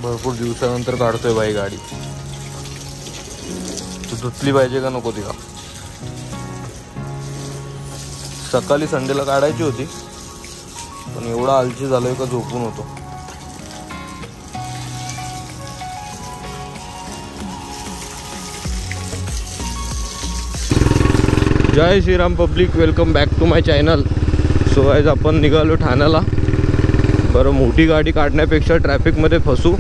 भरपूर दिवसानंतर काढतोय बाई गाडी. तू धुतली पाहिजे का नको तिला? सकाळी संडेला काढायची होती पण एवढा आलची झालोय का झोपून होतो. जय Shriram public, welcome back to my channel. So आज आपण निघालो ठाण्याला. बरं, मोठी गाडी काढण्यापेक्षा ट्रॅफिकमध्ये फसू.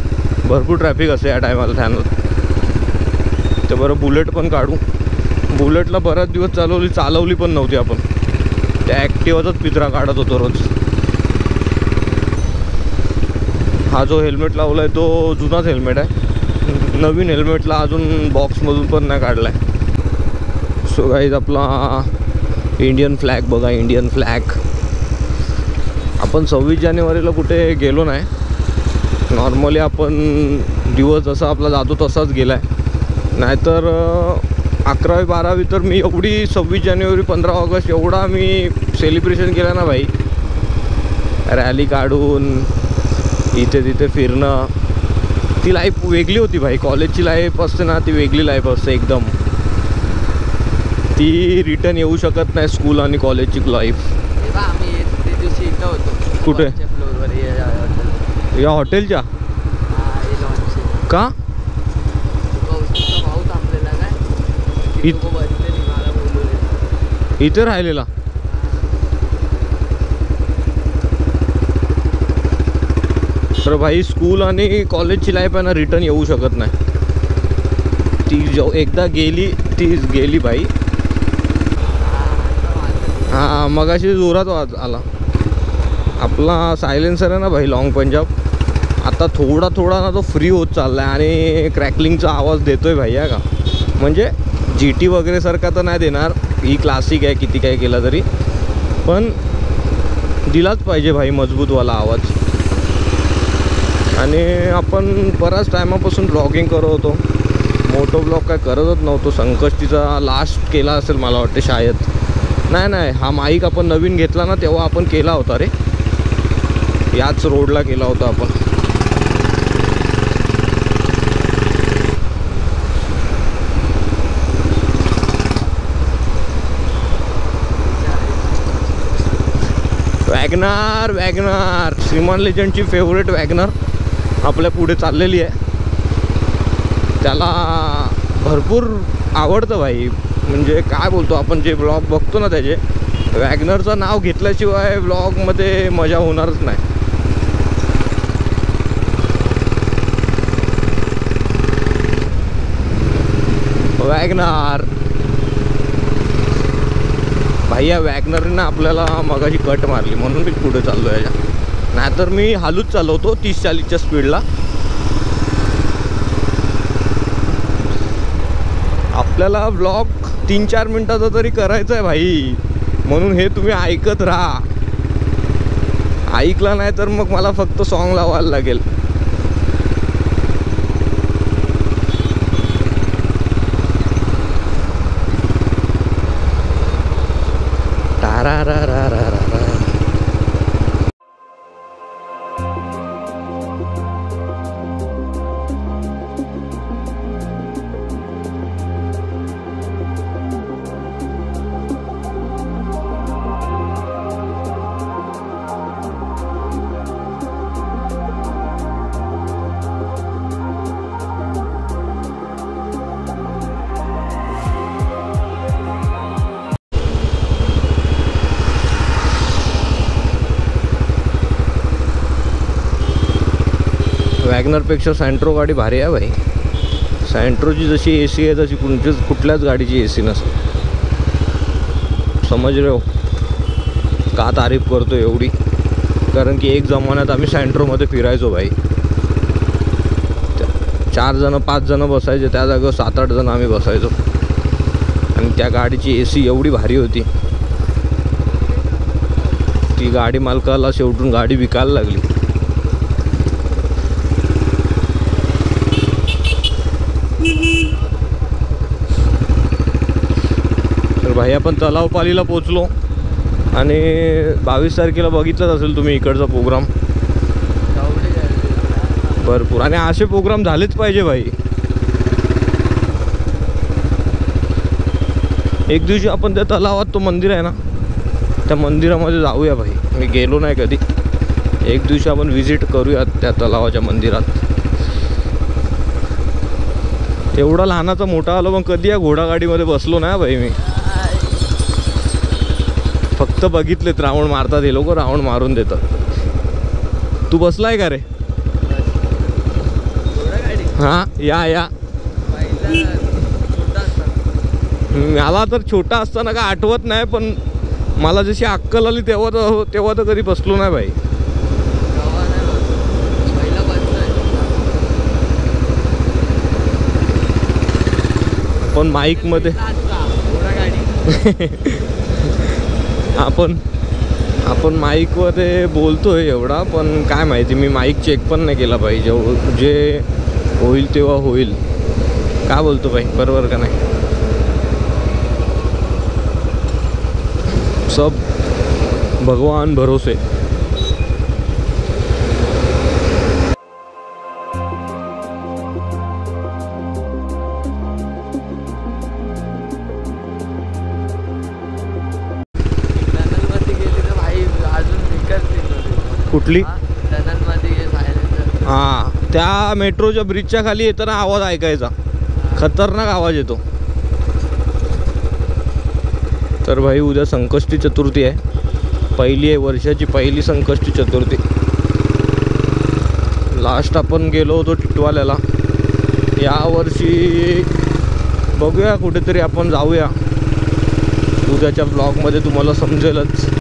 भरपूर ट्रॅफिक असते या टायमाला ठाण्यात. तर बरं बुलेट पण काढू. बुलेटला बराच दिवस चालवली पण नव्हती आपण. त्या ॲक्टिवाचाच पित्रा काढत होतो रोज. हा जो हेल्मेट लावला आहे तो जुनाच हेल्मेट आहे. नवीन हेल्मेटला अजून बॉक्समधून पण नाही काढला आहे. सो गाईज, आपला इंडियन फ्लॅग बघा, इंडियन फ्लॅग. आपण 26 जानेवारीला कुठे गेलो नाही. नॉर्मली आपण दिवस जसा आपला जातो तसाच गेला आहे. नाहीतर 11वी 12वी तर मी एवढी 26 जानेवारी 15 ऑगस्ट एवढा मी सेलिब्रेशन केलं ना भाई. रॅली काढून इथे तिथे फिरणं, ती लाईफ वेगळी होती भाई. कॉलेजची लाईफ असते ना, ती वेगळी लाईफ असते एकदम. ती रिटर्न येऊ शकत नाही, स्कूल आणि कॉलेजची लाईफ. कुठे? या हॉटेलच्या का? इथे राहिलेला. तर भाई स्कूल आणि कॉलेजची लाईफ आहे ना, रिटर्न येऊ शकत नाही. ती जो एकदा गेली तीच गेली भाई. हां, मगाशी जोरात आला. आपला सायलेन्सर आहे ना भाई, लॉंग पंजाब. आता थोडा ना तो फ्री होत चालला आहे आणि क्रॅकलिंगचा आवाज देतोय भाई. आहे का? म्हणजे GT वगैरे सारखा तर नाही देणार. ही क्लासिक आहे, किती काय केला तरी. पण दिलाच पाहिजे भाई मजबूतवाला आवाज. आणि आपण बऱ्याच टायमापासून ब्लॉगिंग करत होतो. मोटो ब्लॉग काय करतच नव्हतो. संकष्टीचा लास्ट केला असेल मला वाटते शायद. नाही, हा माईक आपण नवीन घेतला ना तेव्हा आपण केला होता रे. याच रोडला केला होता आपण. वॅगनार श्रीमान लेजंडची फेवरेट वॅगनर आपल्या पुढे चाललेली आहे. त्याला भरपूर आवडतं भाई. म्हणजे काय बोलतो आपण, जे ब्लॉग बघतो ना त्याचे, वॅगनरचं नाव घेतल्याशिवाय ब्लॉगमध्ये मजा होणारच नाही. वॅगनार भाई, या वॅगनरने आपल्याला मगाशी कट मारली म्हणून मी पुढे चाललो याच्या. नाहीतर मी हालूच चालवतो 30-40च्या स्पीडला. आपल्याला ब्लॉग 3-4 मिनटाचा तरी करायचा आहे भाई. म्हणून हे तुम्ही ऐकत राहा. ऐकला नाही तर मग मला फक्त सॉन्ग लावायला लागेल. वॅगनरपेक्षा सँट्रो गाडी भारी आहे भाई. सँट्रोची जशी AC आहे तशी कुठल्याच गाडीची AC नसते. समज रे हो का तारीफ करतो एवढी? कारण की एक जमान्यात आम्ही सँट्रोमध्ये फिरायचो भाई. 4 जण 5 जण बसायचे, त्या जागेवर 7-8 जण आम्ही बसायचो. आणि त्या गाडीची AC एवढी भारी होती. ती गाडी मालकाला शेवटून गाडी विकायला लागली. तर भाई आपण तलावपालीला पोचलो. आणि 22 तारखेला बघितलंच असेल तुम्ही इकडचा प्रोग्राम. भरपूर. आणि असे प्रोग्राम झालेच पाहिजे भाई. एक दिवशी आपण त्या तलावात, तो मंदिर आहे ना, त्या मंदिरामध्ये जाऊया भाई. मी गेलो नाही कधी. एक दिवशी आपण विजिट करूया त्या तलावाच्या मंदिरात. एवढा लहानाचा मोठा आलो, पण कधी या घोडागाडीमध्ये बसलो नाही भाई मी. फक्त बघितलेत राऊंड मारतात हे लोक, राऊंड मारून देतात. तू बसलाय का रे? हां, या. मला तर छोटा असताना का आठवत नाही, पण मला जशी अक्कल आली तेव्हा तर कधी बसलो नाही भाई. पण माईकमध्ये आपण माईकमध्ये बोलतोय एवढा, पण काय माहिती, मी माईक चेक पण नाही केला पाहिजे. जे होईल तेव्हा होईल. काय बोलतो भाई, बरोबर का नाही? सब भगवान भरोसे. कुठली? हां, त्या मेट्रोच्या ब्रिजच्या खाली येताना आवाज ऐकायचा, खतरनाक आवाज येतो. तर भाई उद्या संकष्टी चतुर्थी आहे. पहिली आहे, वर्षाची पहिली संकष्टी चतुर्थी. लास्ट आपण गेलो होतो टिटवाल्याला. यावर्षी बघूया कुठेतरी आपण जाऊया. उद्याच्या ब्लॉगमध्ये तुम्हाला समजेलच.